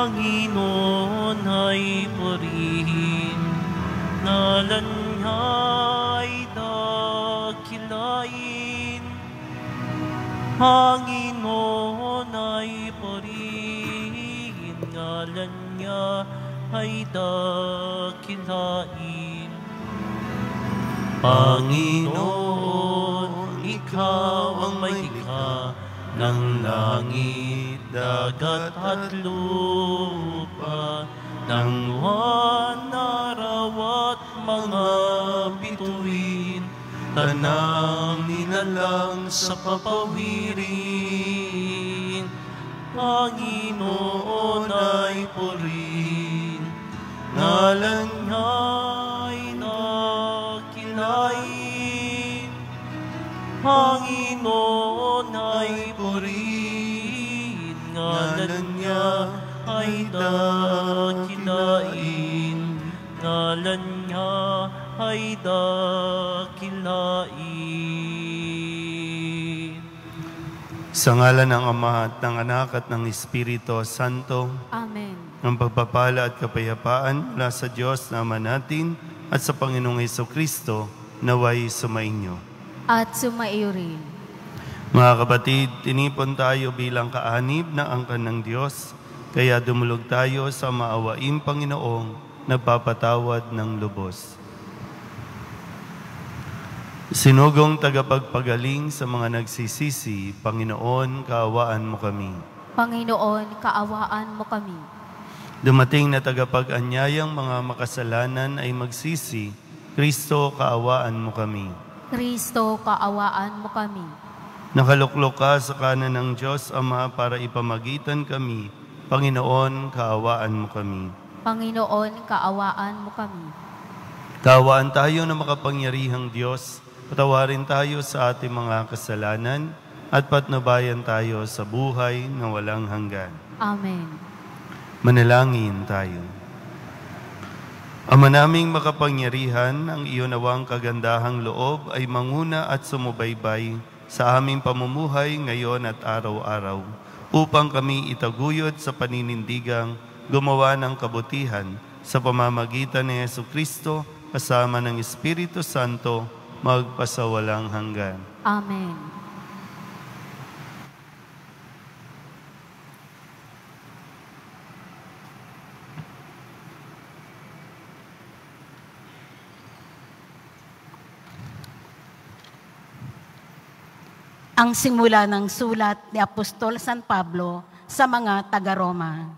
Panginoon ay purihin, ngalan niya ay dakilain. Panginoon ay purihin, ngalan niya ay dakilain. Panginoon, ikaw ang may likha ng langit, dagat at lupa, ng buwan, araw at mga bituin, tanang nilalang sa papawirin. Panginoon ay purihin, ngalan niya ay dakilain. Panginoon ay purihin, ngalan niya ay dakilain. Ngalan niya ay dakilain. Sa ngalan ng Ama at ng Anak at ng Espiritu Santo. Amen. Ang pagpapala at kapayapaan mula sa Diyos na Ama natin at sa Panginoong Hesukristo naway sumainyo. At sumaiyo rin. Mga kapatid, tinipon tayo bilang kaanib ng angkan ng Diyos, kaya dumulog tayo sa maawaing Panginoong nagpapatawad ng lubos. Sinugong tagapagpagaling sa mga nagsisisi, Panginoon, kaawaan mo kami. Panginoon, kaawaan mo kami. Dumating na tagapag-anyayang mga makasalanan ay magsisi, Kristo, kaawaan mo kami. Kristo, kaawaan mo kami. Nakaluklok ka sa kanan ng Diyos Ama para ipamagitan kami, Panginoon, kaawaan mo kami. Panginoon, kaawaan mo kami. Kaawaan tayo na makapangyarihang Diyos, patawarin tayo sa ating mga kasalanan at patnubayan tayo sa buhay na walang hanggan. Amen. Manalangin tayo. Ama naming makapangyarihan, ang iyo nawang kagandahang loob ay manguna at sumubaybay sa aming pamumuhay ngayon at araw-araw, upang kami itaguyod sa paninindigang gumawa ng kabutihan sa pamamagitan ni Jesucristo kasama ng Espiritu Santo magpasawalang hanggan. Amen. Ang simula ng sulat ni Apostol San Pablo sa mga taga-Roma.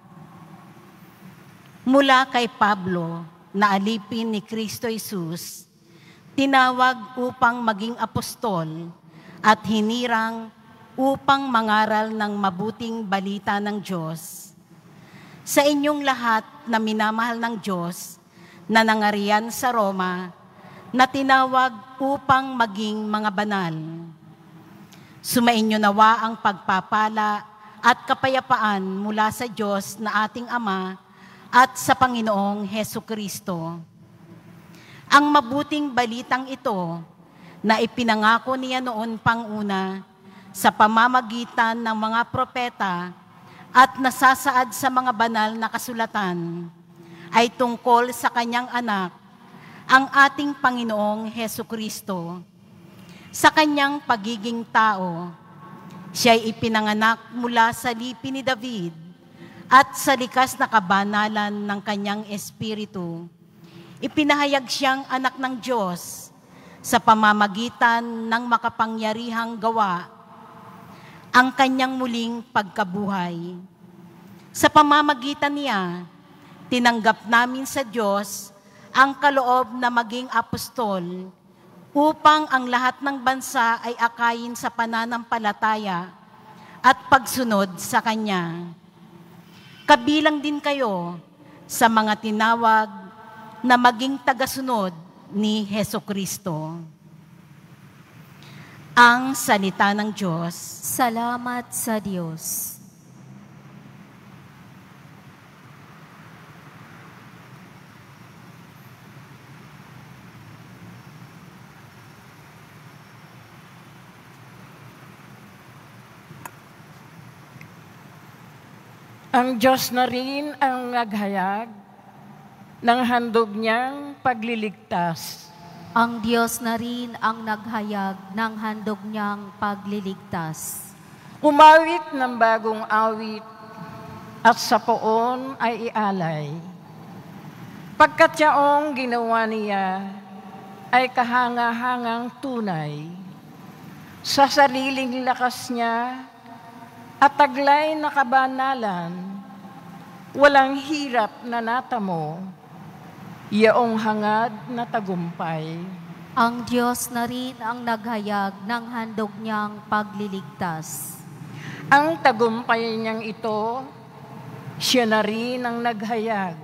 Mula kay Pablo, na alipin ni Kristo Jesus, tinawag upang maging apostol at hinirang upang mangaral ng mabuting balita ng Diyos. Sa inyong lahat na minamahal ng Diyos, na nangarian sa Roma, na tinawag upang maging mga banal. Sumainyo nawa ang pagpapala at kapayapaan mula sa Diyos na ating Ama at sa Panginoong Hesukristo. Ang mabuting balitang ito na ipinangako niya noon pang-una sa pamamagitan ng mga propeta at nasasaad sa mga banal na kasulatan ay tungkol sa kanyang anak, ang ating Panginoong Hesukristo. Sa kanyang pagiging tao, siya'y ipinanganak mula sa lipi ni David at sa likas na kabanalan ng kanyang espiritu. Ipinahayag siyang anak ng Diyos sa pamamagitan ng makapangyarihang gawa, ang kanyang muling pagkabuhay. Sa pamamagitan niya, tinanggap namin sa Diyos ang kaloob na maging apostol upang ang lahat ng bansa ay akayin sa pananampalataya at pagsunod sa Kanya. Kabilang din kayo sa mga tinawag na maging tagasunod ni Hesukristo. Ang salita ng Diyos. Salamat sa Diyos. Ang Diyos na rin ang naghayag ng handog niyang pagliligtas. Ang Diyos na rin ang naghayag ng handog niyang pagliligtas. Umawit ng bagong awit at sa poon ay ialay. Pagkat yaong ginawa niya ay kahanga-hangang tunay. Sa sariling lakas niya at taglay na kabanalan, walang hirap na natamo, yaong hangad na tagumpay. Ang Diyos na rin ang naghayag ng handog niyang pagliligtas. Ang tagumpay niyang ito, siya na rin ang naghayag.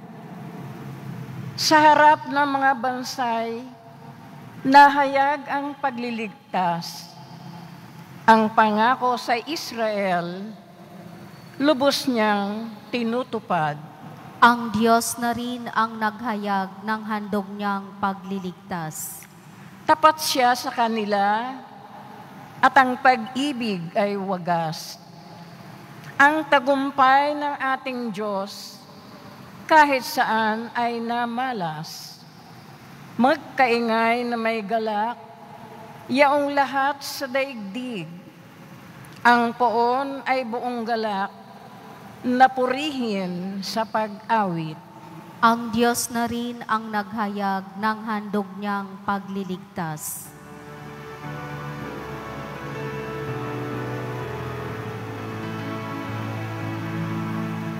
Sa harap ng mga bansay, nahayag ang pagliligtas. Ang pangako sa Israel, lubos niyang tinutupad. Ang Diyos na rin ang naghayag ng handog niyang pagliligtas. Tapat siya sa kanila at ang pag-ibig ay wagas. Ang tagumpay ng ating Diyos kahit saan ay namalas. Magkaingay na may galak, yaong lahat sa daigdig. Ang poon ay buong galak, napurihin sa pag-awit. Ang Diyos na rin ang naghayag ng handog niyang pagliligtas.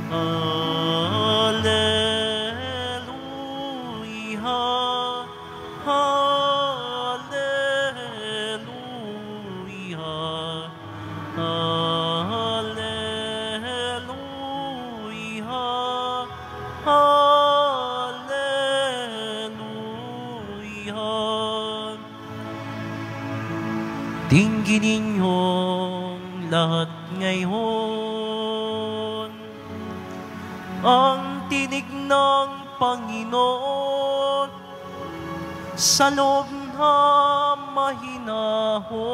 Hallelujah, hallelujah, hallelujah, hallelujah. Dinggin ninyong lahat ngayon ang tinig ng Panginoon sa loob na mahinahon.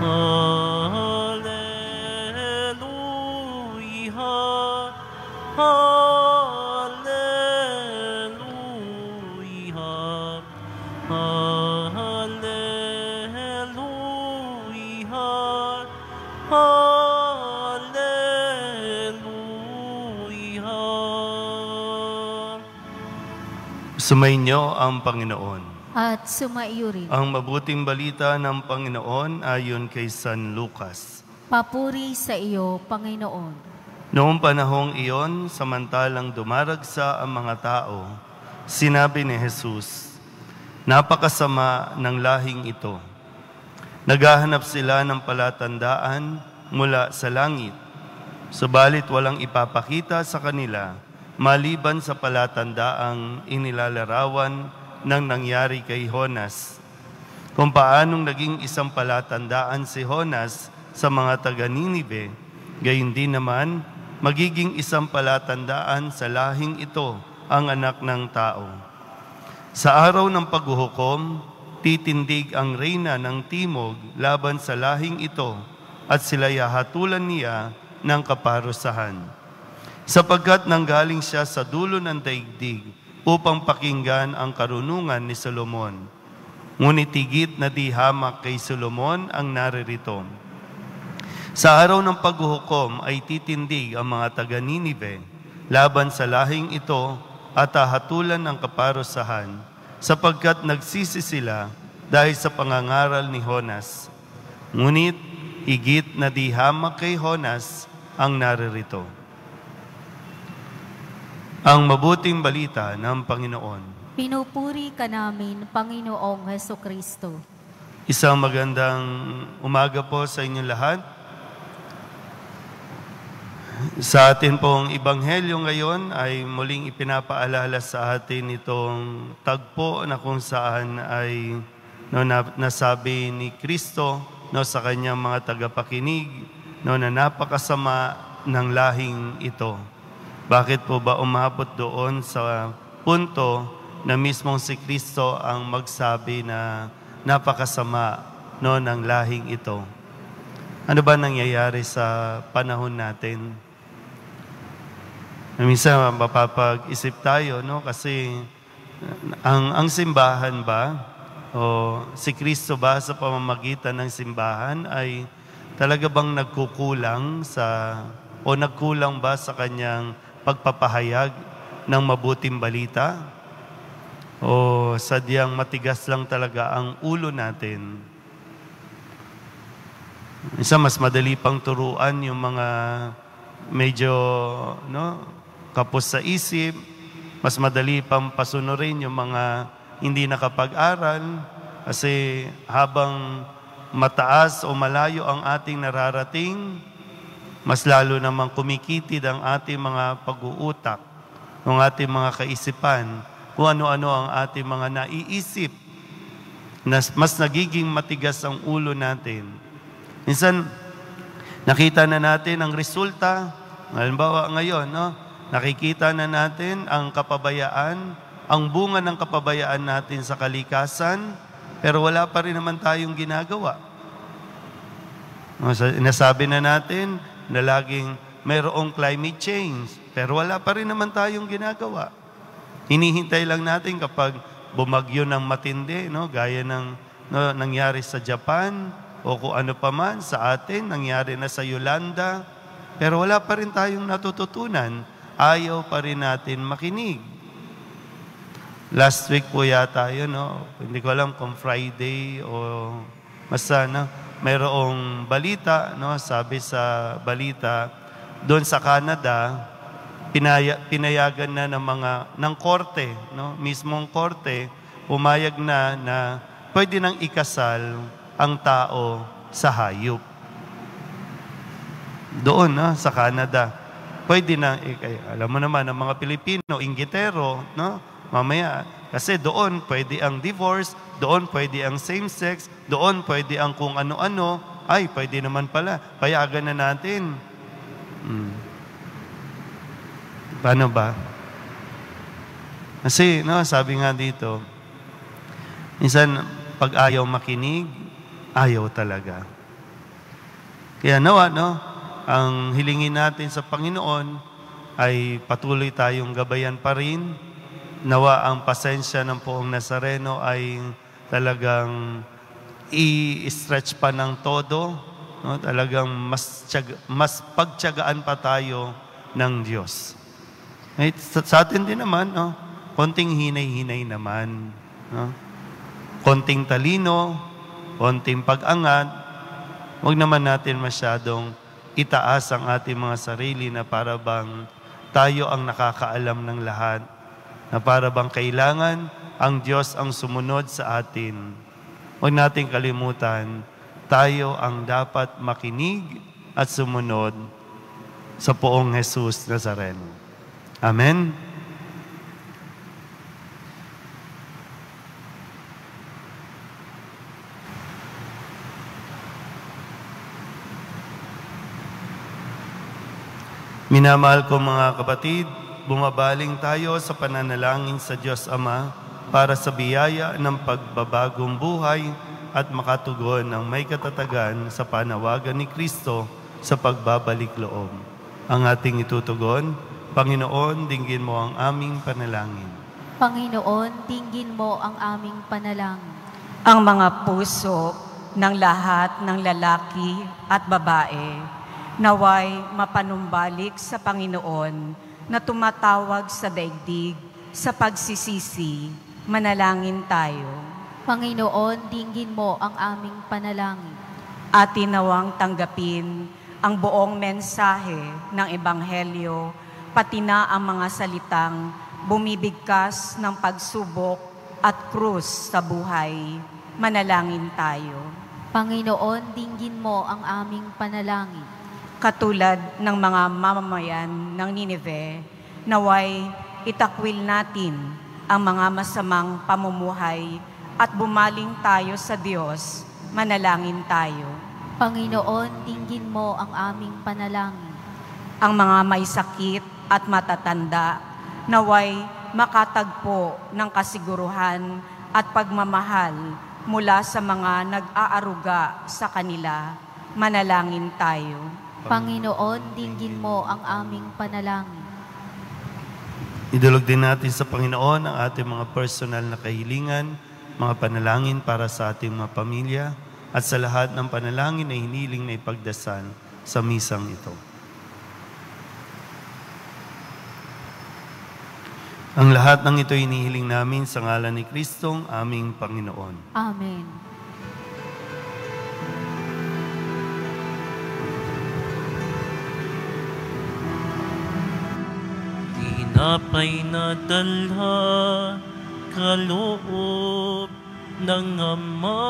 Hallelujah, hallelujah, hallelujah, hallelujah. Sumainyo ang Panginoon. At sumaiyo rin. Ang mabuting balita ng Panginoon ayon kay San Lucas. Papuri sa iyo, Panginoon. Noong panahong iyon, samantalang dumaragsa ang mga tao, sinabi ni Jesus, "Napakasama ng lahing ito. Naghahanap sila ng palatandaan mula sa langit, subalit walang ipapakita sa kanila maliban sa palatandaang inilalarawan ng nangyari kay Jonas. Kung paanong naging isang palatandaan si Jonas sa mga taga-Ninive, gayon din naman magiging isang palatandaan sa lahing ito ang anak ng tao. Sa araw ng paghuhukom, titindig ang reyna ng timog laban sa lahing ito at sila'y hahatulan niya ng kaparusahan. Sapagkat nanggaling siya sa dulo ng daigdig upang pakinggan ang karunungan ni Solomon. Ngunit higit na di hamak kay Solomon ang naririto. Sa araw ng paghuhukom ay titindig ang mga taga-Ninive laban sa lahing ito at hahatulan ng kaparusahan, sapagkat nagsisi sila dahil sa pangangaral ni Jonas. Ngunit higit na di hamak kay Jonas ang naririto." Ang mabuting balita ng Panginoon. Pinupuri ka namin, Panginoong Hesukristo. Isang magandang umaga po sa inyong lahat. Sa atin pong Ebanghelyo ngayon ay muling ipinapaalala sa atin itong tagpo na kung saan ay nasabi ni Kristo sa kanyang mga tagapakinig na napakasama ng lahing ito. Bakit po ba umabot doon sa punto na mismong si Kristo ang magsabi na napakasama ng lahing ito? Ano ba nangyayari sa panahon natin? Minsan mapapag-isip tayo, no? Kasi ang simbahan ba o si Kristo ba sa pamamagitan ng simbahan ay talaga bang nagkukulang o nagkulang ba sa kanyang pagpapahayag ng mabuting balita? O sadyang matigas lang talaga ang ulo natin? Minsan mas madali pang turuan yung mga medyo kapos sa isip, mas madali pang pasunurin yung mga hindi nakapag-aral kasi habang mataas o malayo ang ating nararating, mas lalo namang kumikitid ang ating mga pag-uutak, ang ating mga kaisipan, kung ano-ano ang ating mga naiisip, mas nagiging matigas ang ulo natin. Minsan, nakita na natin ang resulta. Halimbawa ngayon, nakikita na natin ang kapabayaan, ang bunga ng kapabayaan natin sa kalikasan, pero wala pa rin naman tayong ginagawa. Nasabi na natin na laging mayroong climate change, pero wala pa rin naman tayong ginagawa. Hinihintay lang natin kapag bumagyo ng matindi, gaya ng nangyari sa Japan, o kung ano pa man sa atin, nangyari na sa Yolanda, pero wala pa rin tayong natututunan. Ayaw pa rin natin makinig. Last week po yata yun, hindi ko alam kung Friday o basta, mayroong balita, sabi sa balita, doon sa Canada, pinayagan na ng korte, mismong korte, pumayag na pwede nang ikasal ang tao sa hayop. Doon, sa Canada. Pwede na, alam mo naman, ang mga Pilipino, inggitero, mamaya, kasi doon pwede ang divorce, doon pwede ang same-sex, doon pwede ang kung ano-ano, ay, pwede naman pala, payagan na natin. Paano ba? Kasi, sabi nga dito, minsan, pag ayaw makinig, ayaw talaga. Kaya nawa, ang hilingin natin sa Panginoon ay patuloy tayong gabayan pa rin. Nawa ang pasensya ng Poong Nazareno ay talagang i-stretch pa ng todo. Talagang mas pagtiyagaan pa tayo ng Diyos. Sa atin din naman, konting hinay-hinay naman. Konting talino, konting pag-angat. Huwag naman natin masyadong itaas ang ating mga sarili na para bang tayo ang nakakaalam ng lahat, na para bang kailangan ang Diyos ang sumunod sa atin. Huwag nating kalimutan, tayo ang dapat makinig at sumunod sa Poong Jesus Nazareno. Amen? Minamahal ko mga kapatid, bumabaling tayo sa pananalangin sa Diyos Ama para sa biyaya ng pagbabagong buhay at makatugon ng may katatagan sa panawagan ni Kristo sa pagbabalik loob. Ang ating itutugon, Panginoon, dinggin mo ang aming panalangin. Panginoon, dinggin mo ang aming panalangin. Ang mga puso ng lahat ng lalaki at babae naway mapanumbalik sa Panginoon na tumatawag sa daigdig sa pagsisisi. Manalangin tayo. Panginoon, dinggin mo ang aming panalangin. Atin nawang tanggapin ang buong mensahe ng Ebanghelyo, pati na ang mga salitang bumibigkas ng pagsubok at krus sa buhay. Manalangin tayo. Panginoon, dinggin mo ang aming panalangin. Katulad ng mga mamamayan ng Nineveh, naway itakwil natin ang mga masamang pamumuhay at bumaling tayo sa Diyos. Manalangin tayo. Panginoon, dinggin mo ang aming panalangin. Ang mga may sakit at matatanda, naway makatagpo ng kasiguruhan at pagmamahal mula sa mga nag-aaruga sa kanila. Manalangin tayo. Panginoon, dinggin mo ang aming panalangin. Idulog din natin sa Panginoon ang ating mga personal na kahilingan, mga panalangin para sa ating mga pamilya, at sa lahat ng panalangin na hiniling na ipagdasal sa misang ito. Ang lahat ng ito hinihiling namin sa ngalan ni Kristong aming Panginoon. Amen. Tinapay na dalha, kaloob ng Ama,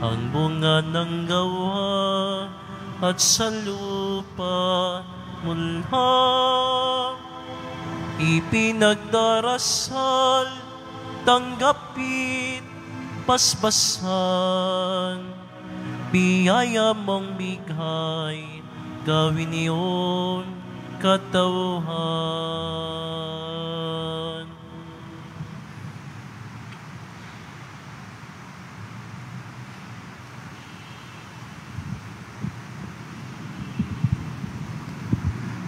ang bunga ng gawa at sa lupa mulha. Ipinagdarasal, tanggapit, paspasan, biyaya mong bigay, gawin iyon katauhan.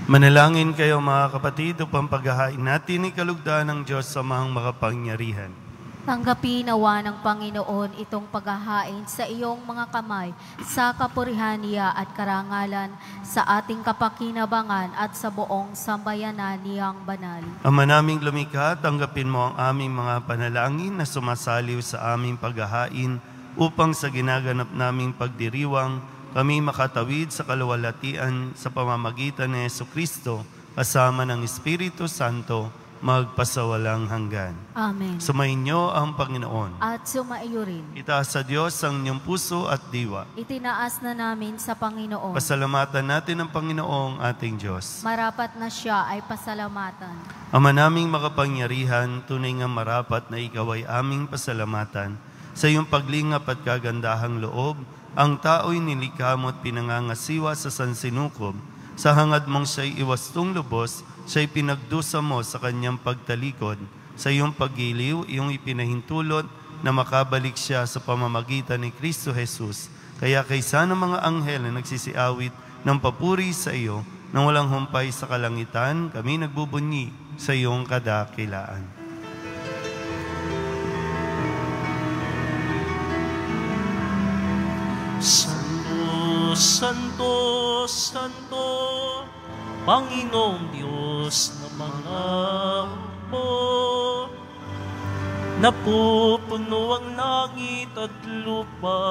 Manalangin kayo mga kapatid upang paghahain natin ni kalugdan ng Diyos sa mga makapangyarihan. Tanggapin nawa ng Panginoon itong paghahain sa iyong mga kamay, sa kapurihan niya at karangalan, sa ating kapakinabangan at sa buong sambayanan niyang banal. Ama naming lumikha, tanggapin mo ang aming mga panalangin na sumasaliw sa aming paghahain upang sa ginaganap naming pagdiriwang kami makatawid sa kaluwalhatian sa pamamagitan ni Jesucristo kasama ng Espiritu Santo magpasawalang hanggan. Amen. Sumainyo ang Panginoon. At sumaiyo rin. Itaas sa Diyos ang inyong puso at diwa. Itinaas na namin sa Panginoon. Pasalamatan natin ang Panginoong ating Diyos. Marapat na siya ay pasalamatan. Ama naming makapangyarihan, tunay nga marapat na ikaw ay aming pasalamatan. Sa iyong paglingap at kagandahang loob, ang tao'y nilikha mo at pinangangasiwa sa sansinukob. Sa hangad mong siya'y iwastong lubos, siya'y pinagdusa mo sa kanyang pagtalikod. Sa iyong paggiliw, iyong ipinahintulot na makabalik siya sa pamamagitan ni Kristo Jesus. Kaya kaysa ng mga anghel na nagsisiawit ng papuri sa iyo, nang walang humpay sa kalangitan, kami nagbubunyi sa iyong kadakilaan. Santo, Santo, Santo, Panginoong Diyos na mga hukbo, napupuno ang langit at lupa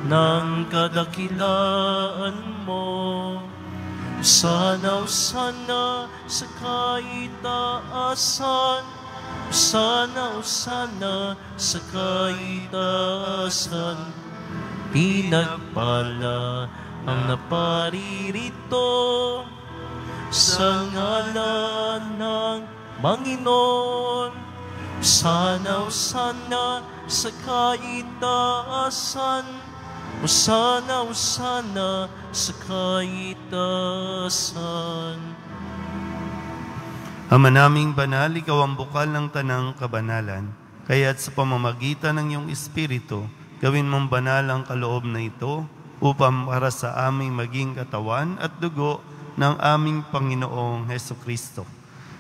ng kadakilaan mo. Usana, usana sa kaitaasan, usana, usana sa kaitaasan. Pinagpala ang naparirito sa ngalan ng Panginoon. Usana, usana sa kaitaasan, usana, usana sa kaitaasan. Ama naming banal, ikaw ang bukal ng tanang kabanalan. Kaya't sa pamamagitan ng iyong Espiritu, gawin mong banal ang kaloob na ito upang para sa aming maging katawan at dugo ng aming Panginoong Hesukristo.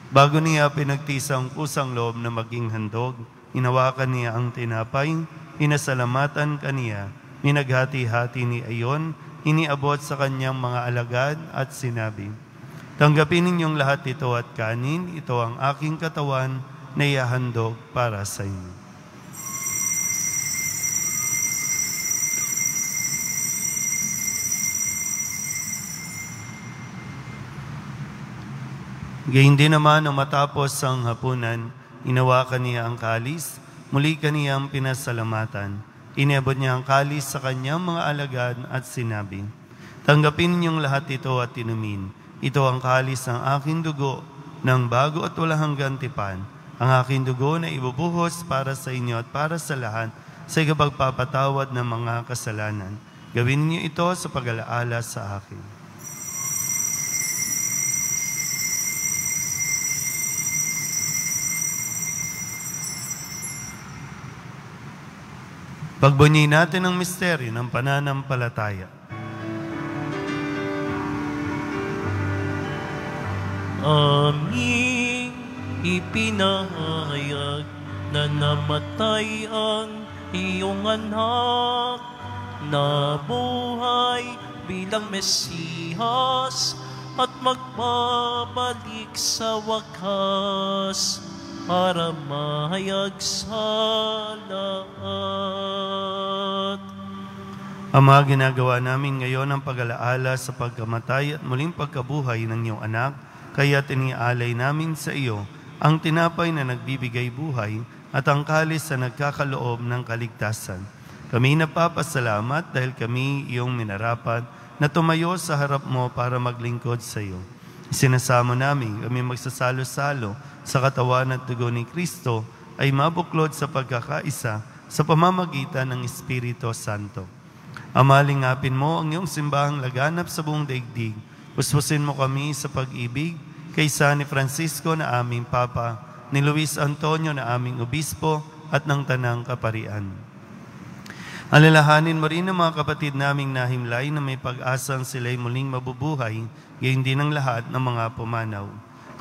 Bago niya pinagtisa ang pusang loob na maging handog, inawakan niya ang tinapay, inasalamatan kaniya, minaghati-hati ni ayon, iniabot sa kanyang mga alagad at sinabi, tanggapin ninyong lahat ito at kanin, ito ang aking katawan na ihahandog para sa inyo. Gayun din naman nang matapos ang hapunan, inawakan niya ang kalis, muli kaniyang pinasalamatan. Iniabot niya ang kalis sa kanyang mga alagad at sinabi, tanggapin ninyong lahat ito at inumin. Ito ang kalis ng aking dugo ng bago at walang hanggang tipan. Ang aking dugo na ibubuhos para sa inyo at para sa lahat sa ikapagpapatawad ng mga kasalanan. Gawin niyo ito sa pag-alaala sa akin. Pagbunyi natin ang misteryo ng pananampalataya. Aming ipinahayag na namatay ang iyong anak, na buhay bilang Mesihas at magbabalik sa wakas para mahayag sa lahat. Ama, ginagawa namin ngayon ang pag-alaala sa pagkamatay at muling pagkabuhay ng iyong anak, kaya tinialay namin sa iyo ang tinapay na nagbibigay buhay at ang kalis na nagkakaloob ng kaligtasan. Kami napapasalamat dahil kami iyong minarapat na tumayo sa harap mo para maglingkod sa iyo. Sinasamo namin kami magsasalo-salo sa katawan at dugo ni Kristo ay mabuklod sa pagkakaisa sa pamamagitan ng Espiritu Santo. Ama, lingapin mo ang iyong simbahang laganap sa buong daigdig. Puspusin mo kami sa pag-ibig kaysa ni Francisco na aming Papa, ni Luis Antonio na aming Obispo at ng Tanang Kaparian. Alalahanin mo rin ang mga kapatid naming nahimlay na may pag-asang sila'y muling mabubuhay, gayon din ang lahat ng mga pumanaw.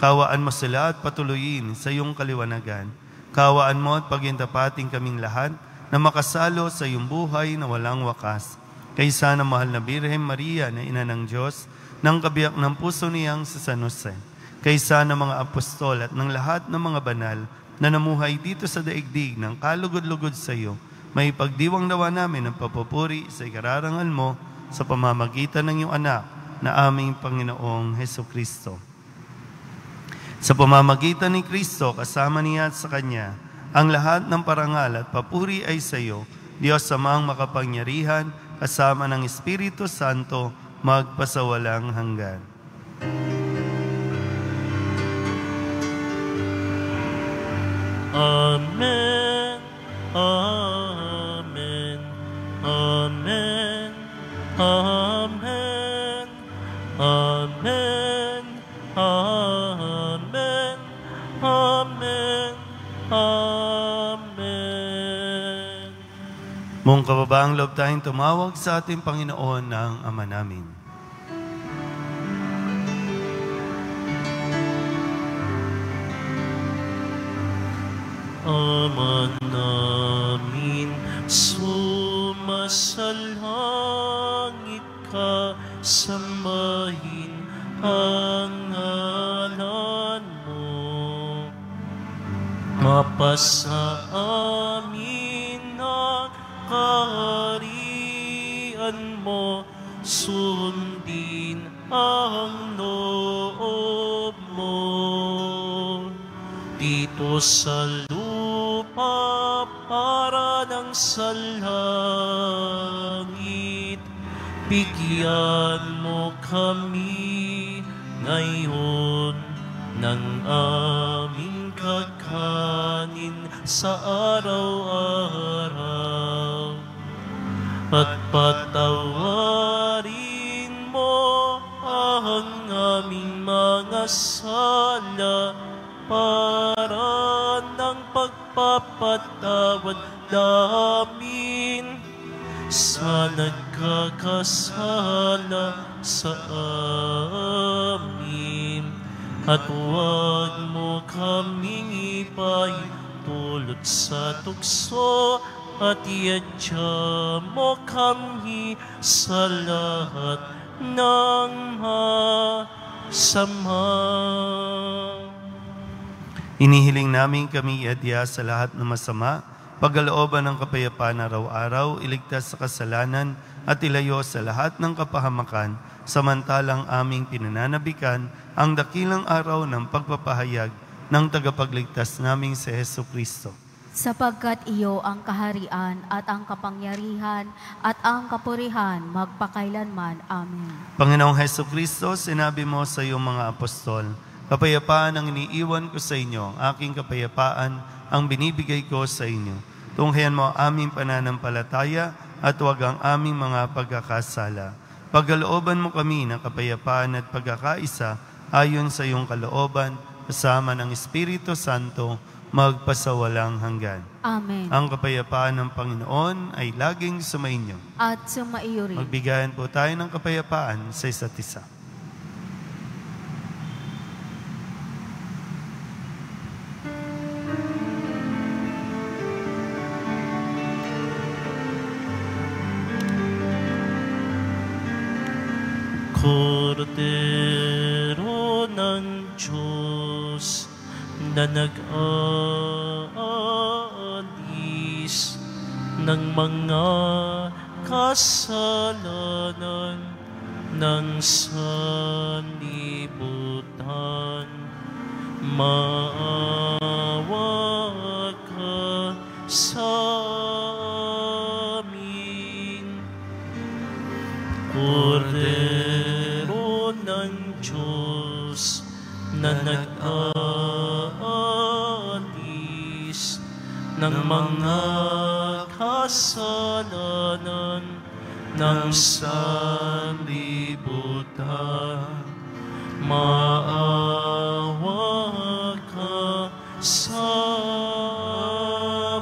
Kawaan mo sila at patuloyin sa iyong kaliwanagan. Kawaan mo at pagintapating kaming lahat na makasalo sa iyong buhay na walang wakas. Kaysa ng mahal na Birhen Maria na Ina ng Diyos, ng kabiyak ng puso niyang si San Jose, kaysa ng mga apostol at ng lahat ng mga banal na namuhay dito sa daigdig ng kalugod-lugod sa iyo, may pagdiwang nawa namin ang papupuri sa ikararangal mo sa pamamagitan ng iyong anak na aming Panginoong Hesukristo. Sa pamamagitan ni Kristo, kasama niya at sa Kanya, ang lahat ng parangal at papuri ay sa iyo, Diyos Amang makapangyarihan, kasama ng Espiritu Santo, magpasawalang hanggan. Amen. Amen. Amen. Amen. Amen. Amen. Amen. Amen. Mong kababaang loob tayong tumawag sa ating Panginoon ng Ama namin. Ama namin, sumasalangit ka, sambahin ang ngalan mo. Mapasa amin ang kaharian mo, sundin ang loob mo. Dito sa lupa para ng sa langit, bigyan mo kami ngayon ng aming kakanin sa araw-araw, at patawarin mo ang aming mga sala para ng pagpapatawad namin sa nagkakasala sa amin, at huwag mo kaming ipahintulot sa tukso, at iadya mo kami sa lahat ng masama. Inihiling namin kami iadya sa lahat ng masama, pagkalooban ng kapayapaan araw-araw, iligtas sa kasalanan at ilayo sa lahat ng kapahamakan, samantalang aming pinananabikan ang dakilang araw ng pagpapahayag ng tagapagligtas naming si Hesukristo. Sapagkat iyo ang kaharian at ang kapangyarihan at ang kapurihan magpakailanman. Amen. Panginoong Hesukristo, sinabi mo sa iyong mga apostol, kapayapaan ang iniiwan ko sa inyo, aking kapayapaan ang binibigay ko sa inyo. Tunghayan mo ang aming pananampalataya at huwag ang aming mga pagkakasala. Pagkalooban mo kami ng kapayapaan at pagkakaisa ayon sa iyong kalooban, kasama ng Espiritu Santo, magpasawalang hanggan. Amen. Ang kapayapaan ng Panginoon ay laging sumainyo. At sumaiyo rin. Magbigayan po tayo ng kapayapaan sa isa't isa. Kordero ng Diyos na nag-aalis ng mga kasalanan ng sanlibutan, maawa ka sa amin. Kordero ng Diyos na nag-aalis ng mga kasalanan ng sanlibutan, maawa ka sa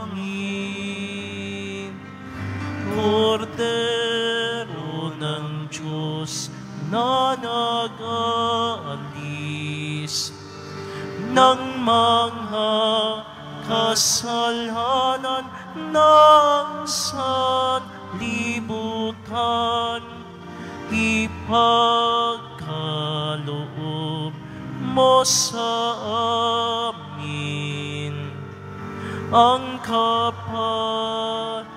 amin. Kordero ng Diyos na nag-aalis ng mga kasalanan ng sanlibutan, ipagkaloob mo sa amin ang kapayapaan.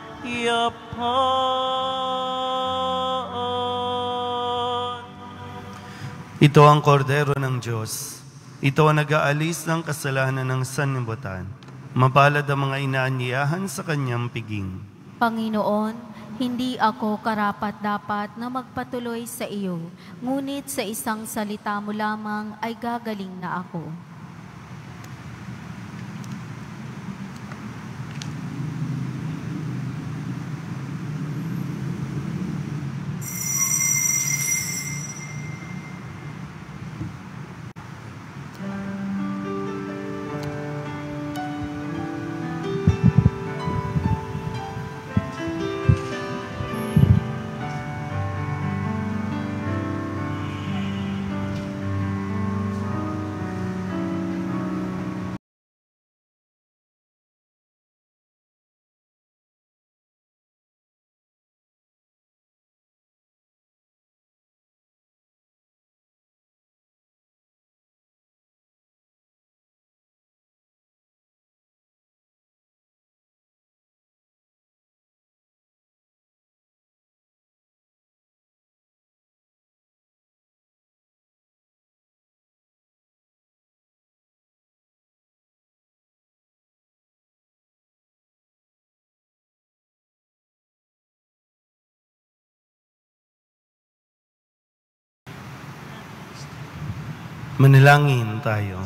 Ito ang kordero ng Diyos. Ito ang nag-aalis ng kasalanan ng sanlibutan. Mapalad ang mga inaanyayahan sa kanyang piging. Panginoon, hindi ako karapat-dapat na magpatuloy sa iyo, ngunit sa isang salita mo lamang ay gagaling na ako. Manalangin tayo.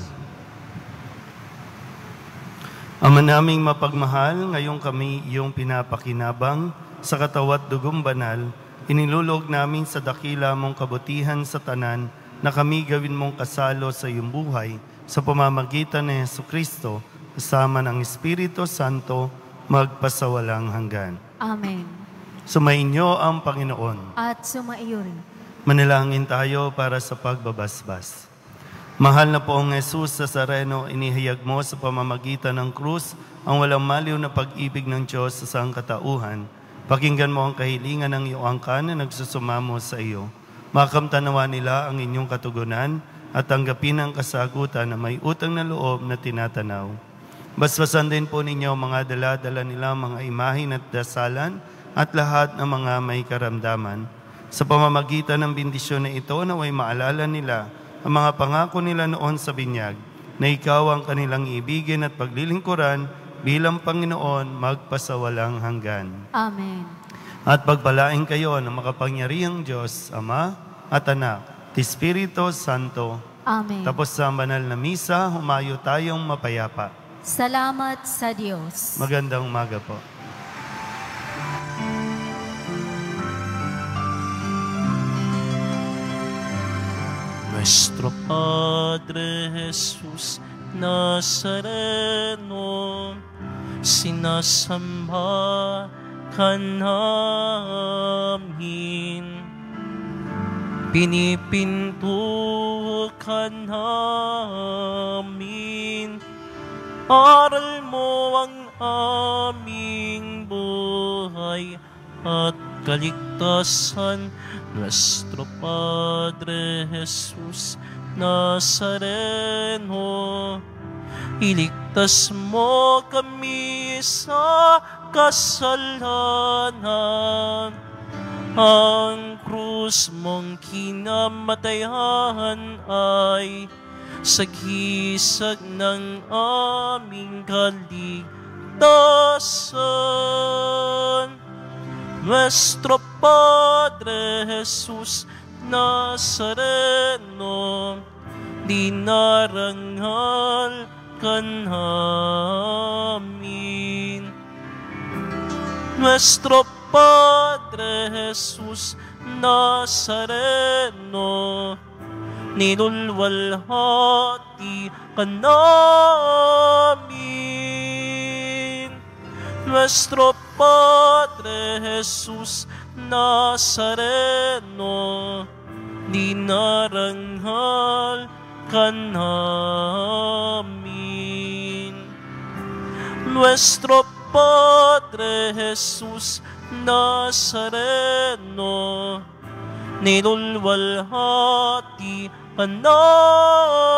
Ama naming mapagmahal, ngayong kami iyong pinapakinabang sa katawat dugong banal, inilulog namin sa dakila mong kabutihan sa tanan na kami gawin mong kasalo sa iyong buhay sa pamamagitan ni Jesucristo kasama ng Espiritu Santo magpasawalang hanggan. Amen. Sumainyo ang Panginoon. At sumaiyo rin. Manalangin tayo para sa pagbabasbas. Mahal na poong Jesus Nazareno, inihayag mo sa pamamagitan ng krus ang walang maliw na pag-ibig ng Diyos sa sangkatauhan. Pakinggan mo ang kahilingan ng iyong angkan na nagsusumamo sa iyo. Makamtanawa nila ang inyong katugunan at tanggapin ang kasagutan na may utang na loob na tinatanaw. Basbasan din po ninyo mga dala-dala nila, mga imahin at dasalan at lahat ng mga may karamdaman. Sa pamamagitan ng bendisyon na ito, naway maalala nila ang mga pangako nila noon sa binyag, na ikaw ang kanilang ibigin at paglilingkuran bilang Panginoon magpasawalang hanggan. Amen. At pagpalain kayo ng makapangyarihang Diyos, Ama at Anak, at Espiritu Santo. Amen. Tapos sa banal na misa, humayo tayong mapayapa. Salamat sa Diyos. Magandang umaga po. Nuestro Padre Jesús, Nazareno, sinasamba ka namin. Pinipinto ka namin, aral mo ang aming buhay at kaligtasan. Nuestro Padre Jesus Nazareno, iligtas mo kami sa kasalanan. Ang krus mong kinamatayan ay sagisag ng aming kaligtasan. Nuestro Padre Jesus Nazareno, dinarangal ka namin. Nuestro Padre Jesus Nazareno, nilulwalhati ka namin. Nuestro Padre Jesus Nazareno, dinarangal ka namin. Nuestro Padre Jesus Nazareno, nilulwalhati ka namin.